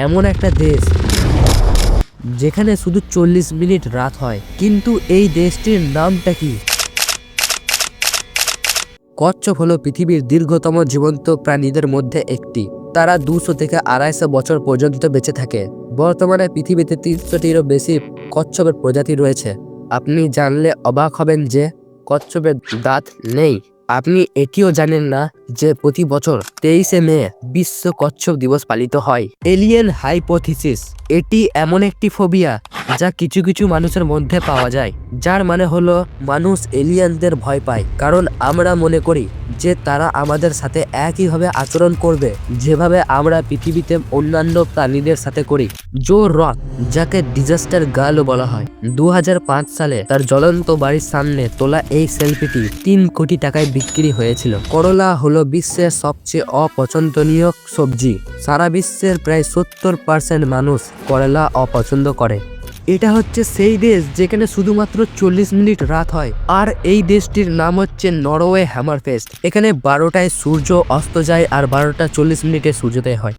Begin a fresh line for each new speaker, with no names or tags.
এমন একটা দেশ যেখানে শুধু 40 মিনিট রাত হয়, কিন্তু এই দেশটির নামটা কি? কচ্ছপ হলো পৃথিবীর দীর্ঘতম জীবন্ত প্রাণীদের মধ্যে একটি। তারা 200 থেকে 250 বছর পর্যন্ত বেঁচে থাকে। বর্তমানে পৃথিবীতে 300টিরও বেশি কচ্ছপের প্রজাতি রয়েছে। আপনি জানলে অবাক হবেন যে কচ্ছপের দাঁত নেই। আপনি এটিও জানেন না যে প্রতি বছর 23শে মে বিশ্ব কচ্ছপ দিবস পালিত হয়। এলিয়েন হাইপোথিসিস, এটি এমন একটি ফোবিয়া যা কিছু কিছু মানুষের মধ্যে পাওয়া যায়, যার মানে হলো মানুষ এলিয়েনদের ভয় পায় কারণ আমরা মনে করি যে তারা আমাদের সাথে একইভাবে আচরণ করবে যেভাবে আমরা পৃথিবীতে অন্যান্য প্রাণীদের সাথে করি। জো রক, যাকে ডিজাস্টার গার্লও বলা হয়, 2005 সালে তার জ্বলন্ত বাড়ির সামনে তোলা এই সেলফিটি 3 কোটি টাকায় বিক্রি হয়েছিল। করলা হলো বিশ্বের সবচেয়ে অপছন্দনীয় সবজি। সারা বিশ্বের প্রায় 70% মানুষ করলা অপছন্দ করে। এটা হচ্ছে সেই দেশ যেখানে শুধুমাত্র 40 মিনিট রাত হয়, আর এই দেশটির নাম হচ্ছে নরওয়ে হ্যামারফেস্ট। এখানে 12টায় সূর্য অস্ত যায় আর 12টা 40 মিনিটে সূর্যোদয় হয়।